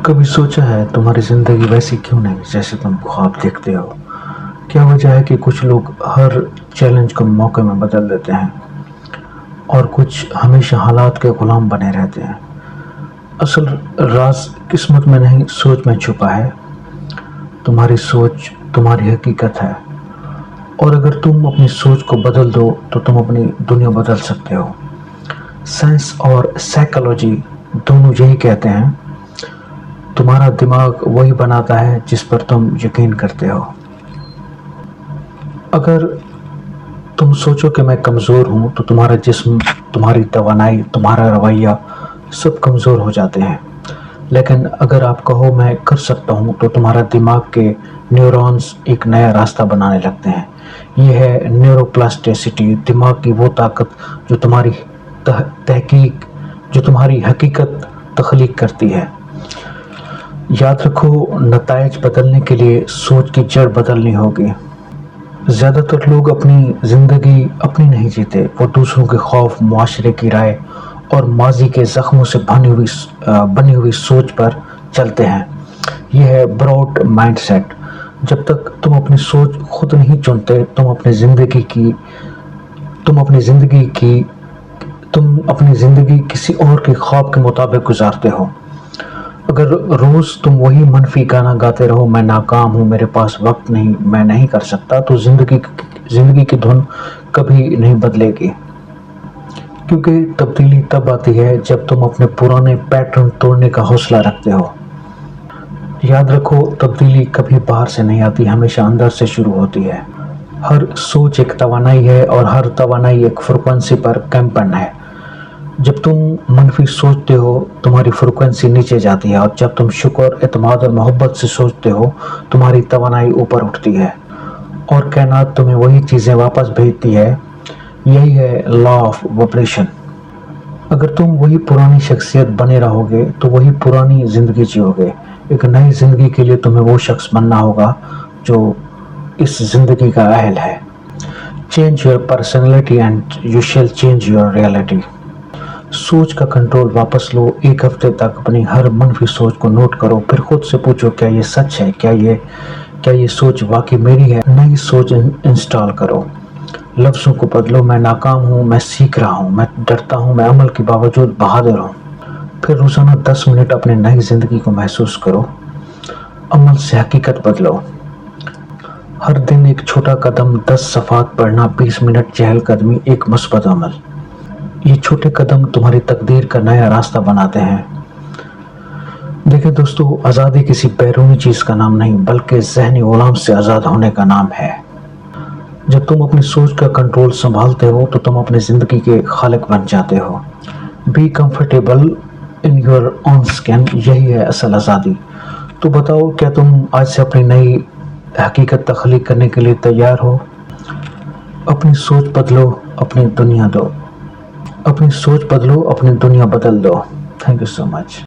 कभी सोचा है तुम्हारी ज़िंदगी वैसी क्यों नहीं जैसे तुम ख्वाब देखते हो? क्या वजह है कि कुछ लोग हर चैलेंज को मौके में बदल देते हैं और कुछ हमेशा हालात के गुलाम बने रहते हैं? असल राज किस्मत में नहीं सोच में छुपा है। तुम्हारी सोच तुम्हारी हकीकत है, और अगर तुम अपनी सोच को बदल दो तो तुम अपनी दुनिया बदल सकते हो। साइंस और साइकोलॉजी दोनों यही कहते हैं, तुम्हारा दिमाग वही बनाता है जिस पर तुम यकीन करते हो। अगर तुम सोचो कि मैं कमज़ोर हूँ तो तुम्हारा जिस्म, तुम्हारी तवानाई, तुम्हारा रवैया सब कमज़ोर हो जाते हैं। लेकिन अगर आप कहो मैं कर सकता हूँ तो तुम्हारा दिमाग के न्यूरॉन्स एक नया रास्ता बनाने लगते हैं। ये है न्यूरोप्लास्टिसिटी, दिमाग की वो ताकत जो तुम्हारी तहकीक, जो तुम्हारी हकीकत तख्लीक करती है। याद रखो, नताइज बदलने के लिए सोच की जड़ बदलनी होगी। ज़्यादातर लोग अपनी ज़िंदगी अपनी नहीं जीते, वो दूसरों के खौफ, मुआशरे की राय और माजी के ज़ख्मों से बनी हुई सोच पर चलते हैं। यह है ब्रॉड माइंडसेट। जब तक तुम अपनी सोच खुद नहीं चुनते, तुम अपनी ज़िंदगी किसी और के ख्वाब के मुताबिक गुजारते हो। अगर रोज़ तुम वही मनफी गाना गाते रहो, मैं नाकाम हूँ, मेरे पास वक्त नहीं, मैं नहीं कर सकता, तो ज़िंदगी की धुन कभी नहीं बदलेगी। क्योंकि तब्दीली तब आती है जब तुम अपने पुराने पैटर्न तोड़ने का हौसला रखते हो। याद रखो, तब्दीली कभी बाहर से नहीं आती, हमेशा अंदर से शुरू होती है। हर सोच एक तवानाई है और हर तवानाई एक फ्रिक्वेंसी पर कैंपन है। जब तुम मनफी सोचते हो, तुम्हारी फ्रिक्वेंसी नीचे जाती है, और जब तुम शुक्र, एतमाद और मोहब्बत से सोचते हो, तुम्हारी तवानाई ऊपर उठती है और कायनात तुम्हें वही चीज़ें वापस भेजती है। यही है लॉ ऑफ वाइब्रेशन। अगर तुम वही पुरानी शख्सियत बने रहोगे तो वही पुरानी ज़िंदगी जियोगे। एक नई ज़िंदगी के लिए तुम्हें वो शख्स बनना होगा जो इस ज़िंदगी का अहल है। Change your personality and you shall change your reality. सोच का कंट्रोल वापस लो। एक हफ्ते तक अपनी हर मनफी सोच को नोट करो, फिर खुद से पूछो, क्या ये सच है? क्या ये सोच वाकई मेरी है? नई सोच इंस्टॉल करो। लफ्ज़ों को बदलो, मैं नाकाम हूँ, मैं सीख रहा हूँ, मैं डरता हूँ, मैं अमल के बावजूद बहादुर हूँ। फिर रोज़ाना 10 मिनट अपनी नई ज़िंदगी को महसूस करो। अमल से हकीकत बदलो। हर दिन एक छोटा कदम, 10 सफ़ात पढ़ना, 20 मिनट चहलकदमी, एक मुस्बत अमल। ये छोटे कदम तुम्हारी तकदीर का नया रास्ता बनाते हैं। देखिए दोस्तों, आज़ादी किसी बैरूनी चीज़ का नाम नहीं, बल्कि ज़हनी गुलाम से आज़ाद होने का नाम है। जब तुम अपनी सोच का कंट्रोल संभालते हो तो तुम अपनी ज़िंदगी के खालिक बन जाते हो। Be comfortable in your own skin, यही है असल आज़ादी। तो बताओ, क्या तुम आज से अपनी नई हकीकत तख्लीक करने के लिए तैयार हो? अपनी सोच बदलो, अपनी दुनिया बदल दो। Thank you so much.